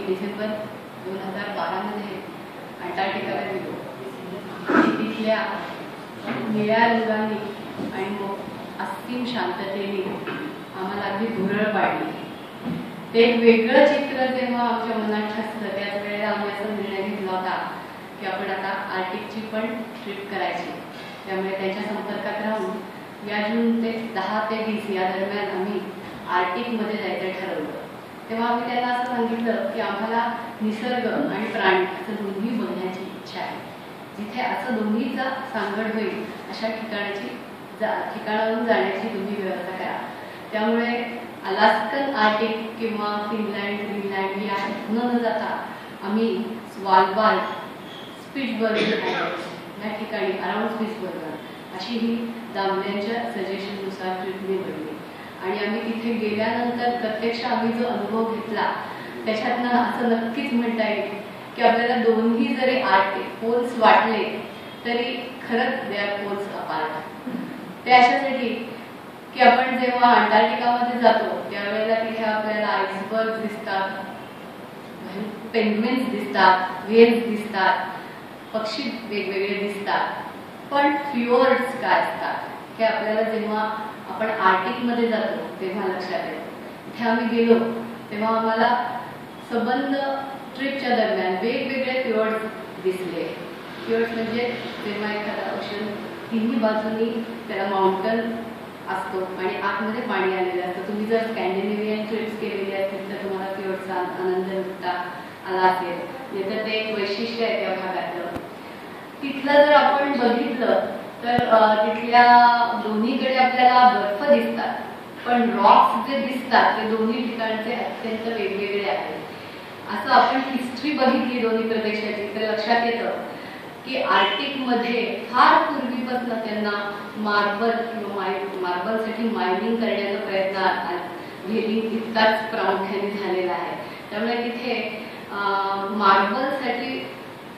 डिसेंबर 2012 मध्ये अंटार्क्टिकाला गेलो. तिथल्या निळ्या रंगाने आणि मग असीम शांततेने आम्हाला अगदी भुरळ पाडली. ते एक वेगळं चित्र जेव्हा आमच्या मनात ठसलं त्याच वेळेला आम्ही असा निर्णय घेतला होता की आपण आता आर्टिकची पण ट्रिप करायची. त्यामुळे त्यांच्या संपर्कात राहून या जून ते 10 ते 20 या दरम्यान आम्ही आर्टिकमध्ये जायचं ठरवलं. तेव्हा आम्ही त्यांना असं सांगितलं की आम्हाला निसर्ग आणि प्राणी असं दोन्ही बघण्याची इच्छा आहे. जिथे असं दोन्हीचा सांगड होईल अशा ठिकाणावरून जाण्याची तुम्ही व्यवस्था करा. त्यामुळे अलास्कन आर्टिक किंवा फिनलँड ग्रीनलँड या न जाता आम्ही स्वालबार्ड स्पिट्झबर्ग या ठिकाणी अराउंड स्पिट्झबर्ग अशी ही दामल्यांच्या सजेशननुसार ट्रिप निवडली. आणि आम्ही तिथे गेल्यानंतर प्रत्यक्ष आम्ही जो अनुभव घेतला त्याच्यातनं असं नक्कीच म्हणता येईल की आपल्याला दोन्ही जरी आर्टिक पोल्स वाटले तरी खरंच दे आर पोल्स अपार्ट. ते अशासाठी की आपण जेव्हा अंटार्क्टिकामध्ये जातो त्यावेळेला तिथे आपल्याला आईसबर्ग दिसतात, पेंग्विन्स दिसतात, व्हेल्स दिसतात, पक्षी वेगवेगळे दिसतात. पण फ्युअर्ड्स काय असतात हे आपल्याला जेव्हा आपण आर्टिकमध्ये जातो तेव्हा लक्षात येतं. तिथे आम्ही गेलो तेव्हा आम्हाला संबंध ट्रिपच्या दरम्यान वेगवेगळे फ्युअर्ड्स दिसले. फ्युअर्ड्स म्हणजे जेव्हा एखादा ओशन तिन्ही बाजूनी त्याला माउंटन असतो आणि आतमध्ये पाणी आलेलं असतं. तुम्ही जर स्कॅन्डिनेव्हियन ट्रिप्स केलेली असतील तर तुम्हाला फ्युअर्ड्सचा आनंद लुटता आला असेल. नाहीतर ते एक वैशिष्ट्य आहे त्या भागातलं. तिथलं जर आपण बघितलं तर तिथल्या दोन्हीकडे आपल्याला बर्फ दिसतात पण रॉक्स जे दिसतात ते दोन्ही ठिकाणचे अत्यंत वेगवेगळे आहेत. असं आपण हिस्ट्री बघितली दोन्ही प्रदेशाची तर लक्षात येतं की आर्टिकमध्ये फार पूर्वीपासून त्यांना मार्बल किंवा मार्बलसाठी मायनिंग करण्याचा प्रयत्न व्हेलिंग इतकाच प्रामुख्याने झालेला आहे. त्यामुळे तिथे मार्बलसाठी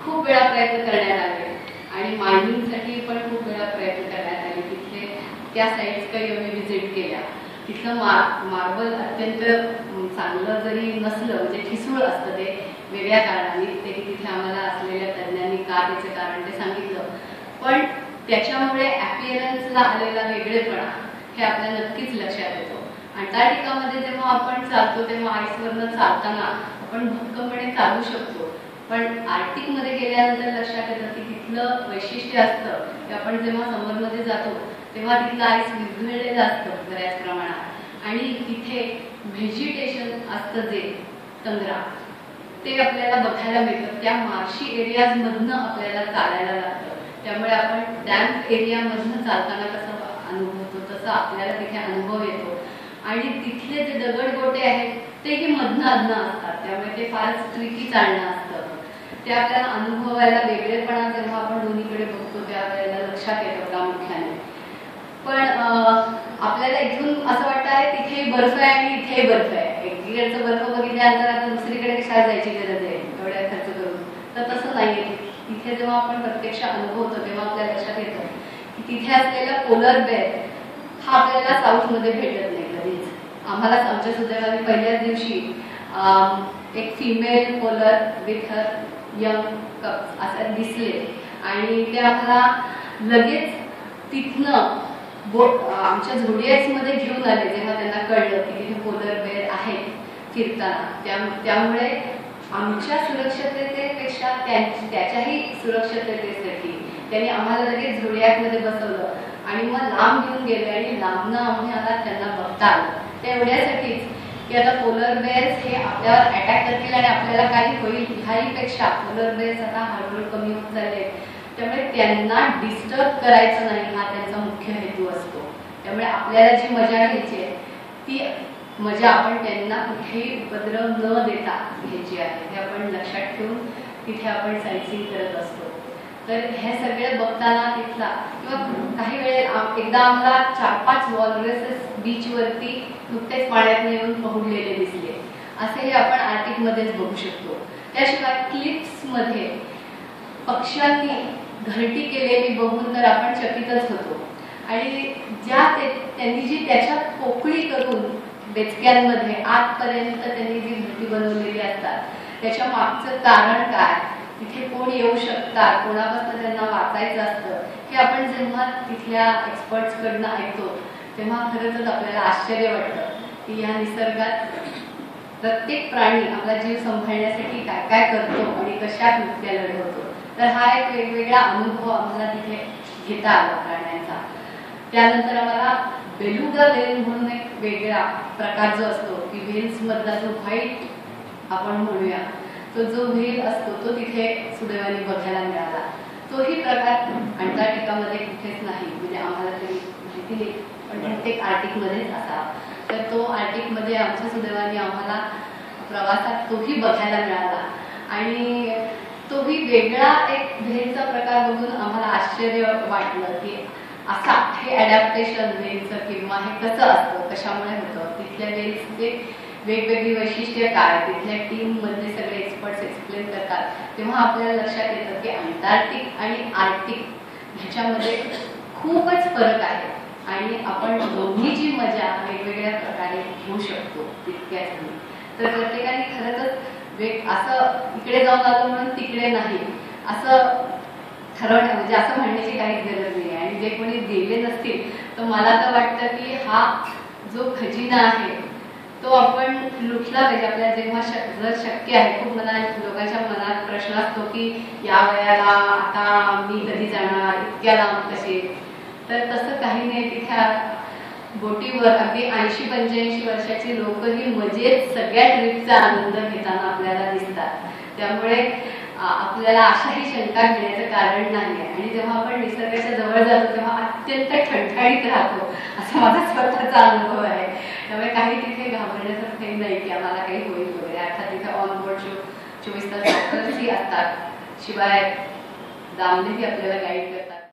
खूप वेळा प्रयत्न करण्यात आले आणि मायनिंगसाठी पण खूप वेळा प्रयत्न करण्यात आले. तिथे त्या साईट्स काही आम्ही व्हिजिट केल्या. तिथलं मार्बल अत्यंत चांगलं जरी नसलं म्हणजे ठिसूळ असतं ते वेगळ्या कारणाने. ते तिथे आम्हाला असलेल्या तज्ज्ञांनी का त्याचं कारण ते सांगितलं. पण त्याच्यामुळे ॲपिअरन्सला आलेला वेगळेपणा हे आपल्याला नक्कीच लक्षात येतो. अंटार्क्टिकामध्ये जेव्हा आपण चालतो तेव्हा आईसवरनं चालताना आपण भक्कमपणे चालू शकतो. पण आर्टिकमध्ये गेल्यानंतर लक्षात येतं की तिथलं वैशिष्ट्य असतं की आपण जेव्हा समरमध्ये जातो तेव्हा तिथलं आईस विरघळलेलं असतं बऱ्याच प्रमाणात आणि तिथे व्हेजिटेशन असतं जे तंद्रा ते आपल्याला बघायला मिळतं. त्या मार्शी एरियाजमधनं आपल्याला चालायला लागतं. त्यामुळे आपण डॅम्प एरियामधनं चालताना कसं अनुभवतो तसं आपल्याला तिथे अनुभव येतो. आणि तिथले जे दगडगोटे आहेत तेही मधनं अधनं असतात. त्यामुळे ते फारच ट्रिकी चालणं असतं. ते आपल्याला अनुभवायला वेगळेपणा जेव्हा आपण दोन्हीकडे बघतो त्यावेळेला लक्षात येतं प्रामुख्याने. पण आपल्याला इथून असं वाटतं आहे तिथे बर्फ आहे आणि इथे बर्फ आहे. एकीकडचं बर्फ बघितल्यानंतर आता दुसरीकडे कशाला जायची गरज आहे एवढ्या खर्च करून. तर तसं नाही. तिथे जेव्हा आपण प्रत्यक्ष अनुभवतो तेव्हा आपल्याला लक्षात येतं की तिथे असलेला पोलर बेअर हा आपल्याला साऊथमध्ये भेटत नाही कधीच. आम्हाला आमच्या सुदैवाने पहिल्याच दिवशी एक female polar with her young cups असं दिसले आणि ते आम्हाला लगेच तिथनं आमच्या झोडियाक्समध्ये घेऊन आले जेव्हा त्यांना कळलं की तिथे पोलर बेअर आहे फिरताना. त्यामुळे आमच्या सुरक्षिततेपेक्षा त्याच्याही सुरक्षिततेसाठी त्यांनी आम्हाला लगेच झोडियाकमध्ये बसवलं आणि मग लांब घेऊन गेले आणि लांबनं आम्हाला त्यांना बघता आलं. त्या एवढ्यासाठीच की आता पोलर बेअर्स हे आपल्यावर अटॅक करतील आणि आपल्याला काही होईल ह्याहीपेक्षा पोलर बेअर्स आता हळूहळू कमी होत चालले. त्यामुळे त्यांना डिस्टर्ब करायचं नाही हा त्यांचा मुख्य हेतू असतो. त्यामुळे आपल्याला जी मजा घ्यायची आहे ती मजा आपण त्यांना कुठेही उपद्रव न देता घ्यायची आहे हे आपण लक्षात ठेवून तिथे आपण सायन्सिंग करत असतो. तर हे सगळे बघताना तिथला किंवा काही वेळेला एकदा आम्हाला 4-5 वॉलरसेस बीचवरती नुकतेच पाण्यात येऊन पहुडलेले दिसले. असेही आपण आर्टिकमध्येच बघू शकतो. त्याशिवाय क्लिप्समध्ये पक्ष्यांनी घरटी केलेली बघून तर आपण चकितच होतो. आणि त्यांनी जी त्याच्यात पोकळी करून बेचक्यांमध्ये आतपर्यंत त्यांनी जी घरटी बनवलेली असतात त्याच्या मागचं कारण काय, तिथे कोण येऊ शकतात, कोणापासून त्यांना वाचायचं असतं, हे आपण जेव्हा तिथल्या एक्सपर्ट्स कडनं ऐकतो तेव्हा खरंच आपल्याला आश्चर्य वाटतं की या निसर्गात प्रत्येक प्राणी आपला जीव सांभाळण्यासाठी काय काय करतो आणि कशा कृत्या लढवतो. तर हा एक वेगवेगळा अनुभव आम्हाला तिथे घेता आला प्राण्यांचा. त्यानंतर आम्हाला बेलुगा व्हेल म्हणून एक वेगळा प्रकार जो असतो की व्हेल्स मधला जो व्हाईट आपण म्हणूया तो जो व्हेल असतो तो तिथे सुदैवाने बघायला मिळाला. तोही प्रकार अंटार्क्टिकामध्ये कुठेच नाही, म्हणजे आम्हाला तरी माहिती नाही, पण प्रत्येक आर्टिकमध्येच असा. तर तो आर्टिकमध्ये आमच्या सुदैवाने आम्हाला प्रवासात तोही बघायला मिळाला आणि तोही वेगळा एक व्हेलचा प्रकार बघून आम्हाला आश्चर्य वाटलं की असा हे अडॅप्टेशन व्हेलचं किंवा हे कसं असतं, कशामुळे होतं, तिथल्या व्हेल्सचे वेगवेगळी वैशिष्ट्य काय, तिथल्या टीम मधले सगळे एक्सपर्ट्स एक्सप्लेन करतात. तेव्हा आपल्याला लक्षात येतं की अंटार्क्टिक आणि आर्क्टिक ह्याच्यामध्ये खूपच फरक आहे आणि आपण दोन्हीची मजा वेगवेगळ्या प्रकारे घेऊ शकतो तितक्याच. तर प्रत्येकाने खरंच असं इकडे जाऊन आलो म्हणून तिकडे नाही असं ठरवणं, म्हणजे असं म्हणण्याची काहीच गरज नाही. आणि जे कोणी गेले नसतील तर मला तर वाटतं की हा जो खजिना आहे तो आपण लुटला पाहिजे. आपल्याला जेव्हा जर शक्य आहे, खूप लोकांच्या मनात प्रश्न असतो की या वयाला आता मी कधी जाणार, इतक्या लांब कसे, तर तसं काही नाही. तिथे बोटीवर अगदी 80-85 वर्षाची लोकही मजेत सगळ्या ट्रिपचा आनंद घेताना आपल्याला दिसतात. त्यामुळे आपल्याला अशाही शंका घेण्याचं कारण नाही. आणि जेव्हा आपण निसर्गाच्या जवळ जातो तेव्हा अत्यंत ठणठणीत राहतो, असा माझा स्वतःचा अनुभव आहे. त्यामुळे काही तिथे घाबरण्यासारखं नाही की आम्हाला काही होईल वगैरे. अर्थात तिथे ऑन बोर्ड 24 तास डॉक्टर्सही असतात, शिवाय दामलेही आपल्याला गाईड करतात.